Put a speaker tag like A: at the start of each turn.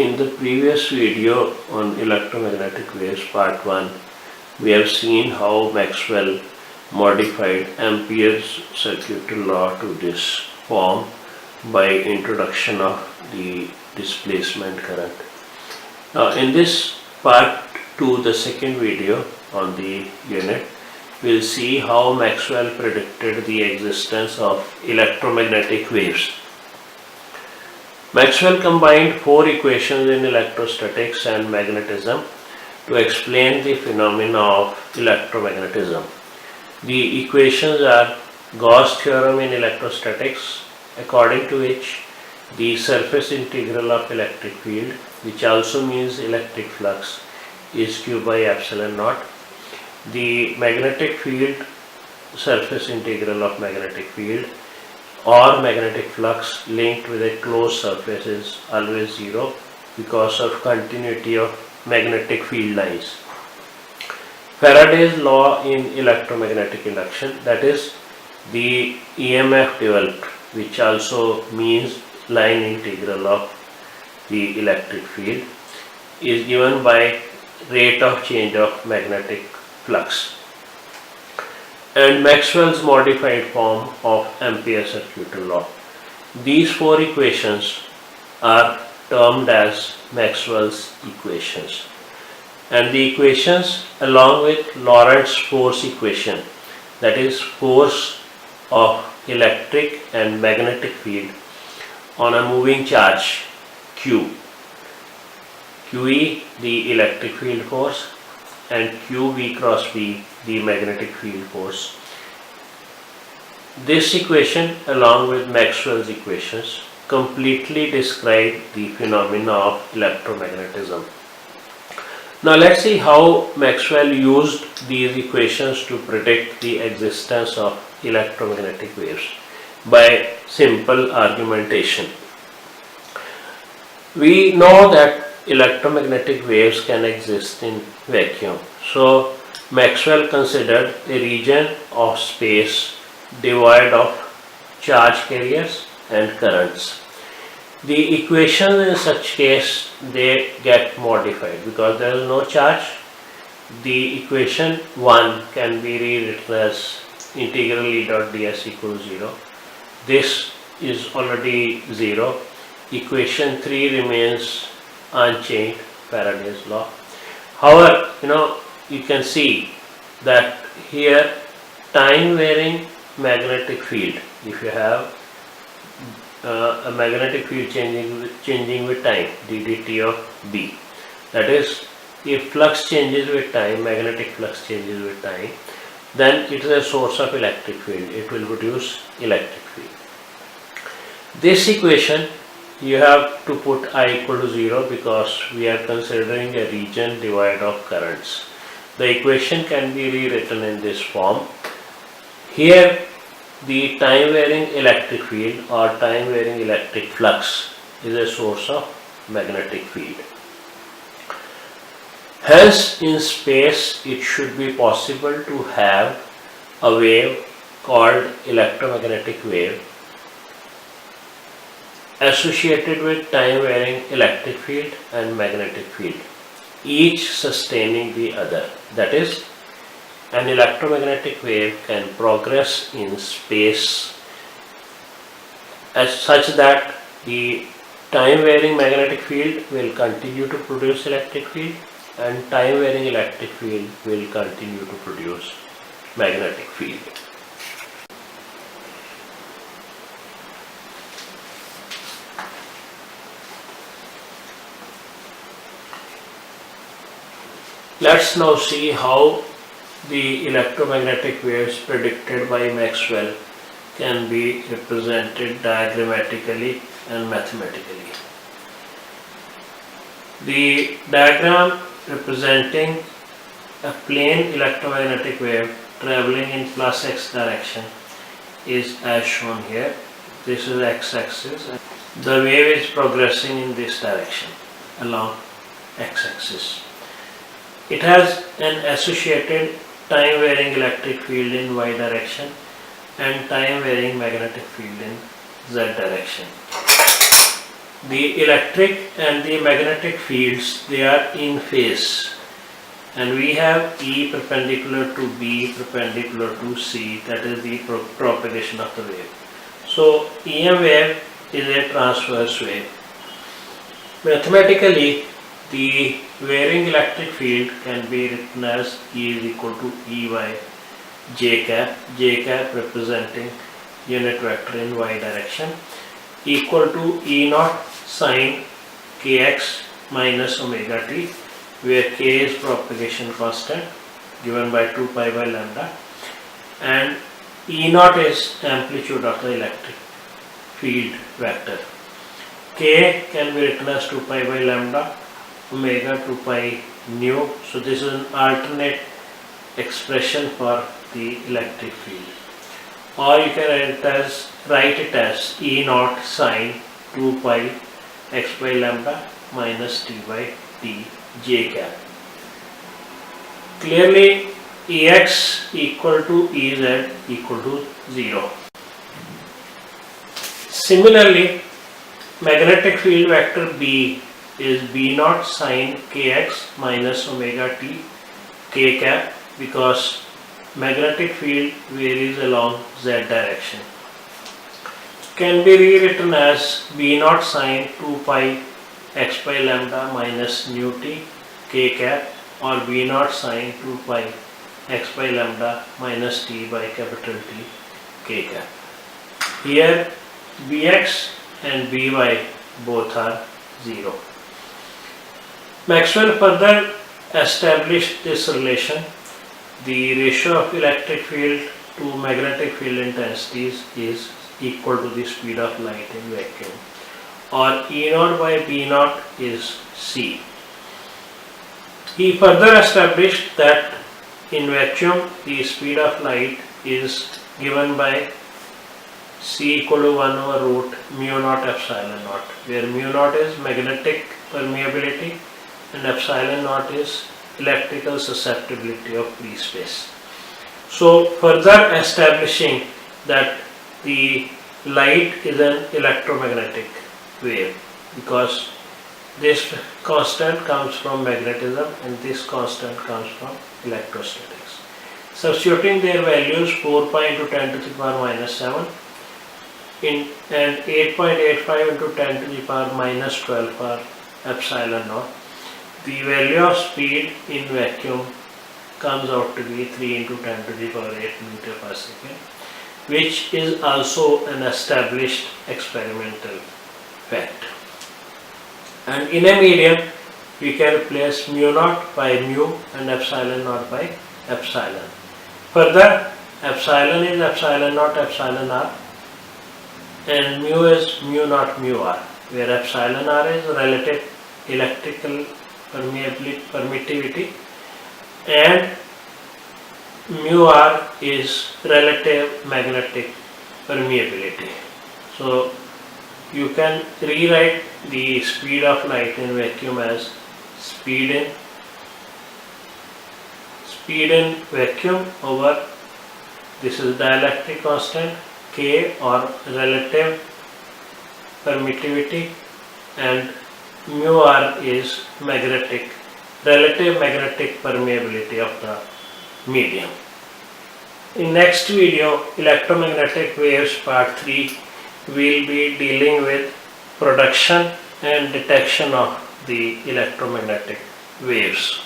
A: In the previous video on electromagnetic waves part 1, we have seen how Maxwell modified Ampere's circuitry law to this form by introduction of the displacement current. Now in this part 2, the second video on the unit, we'll see how Maxwell predicted the existence of electromagnetic waves. Maxwell combined 4 equations in electrostatics and magnetism to explain the phenomena of electromagnetism. The equations are Gauss theorem in electrostatics, according to which the surface integral of electric field, which also means electric flux, is Q by epsilon naught. The magnetic field, surface integral of magnetic field or magnetic flux linked with a closed surface is always zero because of continuity of magnetic field lines. Faraday's law in electromagnetic induction, that is the EMF developed, which also means line integral of the electric field, is given by rate of change of magnetic flux, and Maxwell's modified form of Ampere's circuitry law. These 4 equations are termed as Maxwell's equations, and the equations along with Lorentz force equation, that is force of electric and magnetic field on a moving charge Q, QE the electric field force and QV cross B the magnetic field force. This equation along with Maxwell's equations completely describe the phenomena of electromagnetism. Now let's see how Maxwell used these equations to predict the existence of electromagnetic waves by simple argumentation. We know that electromagnetic waves can exist in vacuum. So Maxwell considered a region of space devoid of charge carriers and currents. The equations in such case, they get modified because there is no charge. The equation 1 can be rewritten as integral E dot ds equals 0. This is already 0. Equation 3 remains unchanged, Faraday's law. However, you can see that here time varying magnetic field, if you have a magnetic field changing with time, ddt of B, that is if flux changes with time, magnetic flux changes with time, then it is a source of electric field, it will produce electric field. This equation you have to put I equal to 0 because we are considering a region devoid of currents. The equation can be rewritten in this form. Here the time varying electric field or time varying electric flux is a source of magnetic field. Hence in space it should be possible to have a wave called electromagnetic wave associated with time varying electric field and magnetic field, each sustaining the other. That is, an electromagnetic wave can progress in space as such that the time varying magnetic field will continue to produce electric field and time varying electric field will continue to produce magnetic field. Let's now see how the electromagnetic waves predicted by Maxwell can be represented diagrammatically and mathematically. The diagram representing a plane electromagnetic wave traveling in plus x direction is as shown here. This is x-axis. The wave is progressing in this direction along x-axis. It has an associated time varying electric field in y direction and time varying magnetic field in z direction. the electric and the magnetic fields, they are in phase, and we have E perpendicular to B perpendicular to C, that is the propagation of the wave. So EM wave is a transverse wave. Mathematically, the varying electric field can be written as E is equal to E by j cap representing unit vector in y direction, equal to E naught sine kx minus omega t, where k is propagation constant given by 2 pi by lambda, and E naught is amplitude of the electric field vector. K can be written as 2 pi by lambda, omega 2 pi nu. So this is an alternate expression for the electric field. Or you can write it as E naught sine 2 pi x by lambda minus t by t j cap. Clearly Ex equal to Ez equal to 0. Similarly, magnetic field vector B is B naught sine kx minus omega t k cap, because magnetic field varies along z direction. Can be rewritten as B naught sine 2 pi x by lambda minus nu t k cap, or B naught sine 2 pi x by lambda minus t by capital T k cap. Here Bx and By both are 0. Maxwell further established this relation. The ratio of electric field to magnetic field intensities is equal to the speed of light in vacuum, or E naught by B naught is C. He further established that in vacuum the speed of light is given by C equal to 1 over root mu naught epsilon naught, where mu naught is magnetic permeability and epsilon naught is electrical susceptibility of free space. So further establishing that the light is an electromagnetic wave, because this constant comes from magnetism and this constant comes from electrostatics. Substituting their values 4 pi into 10 to the power minus 7 and 8.85 into 10 to the power minus 12 for epsilon naught, the value of speed in vacuum comes out to be 3 into 10 to the power 8 meter per second, which is also an established experimental fact. And in a medium, we can replace mu naught by mu and epsilon naught by epsilon. Further, epsilon is epsilon naught epsilon r, and mu is mu naught mu r, where epsilon r is relative electrical permittivity and mu r is relative magnetic permeability. So you can rewrite the speed of light in vacuum as speed in vacuum over, this is dielectric constant K, or relative permittivity, and mu r is relative magnetic permeability of the medium. In next video, electromagnetic waves part 3, we will be dealing with production and detection of the electromagnetic waves.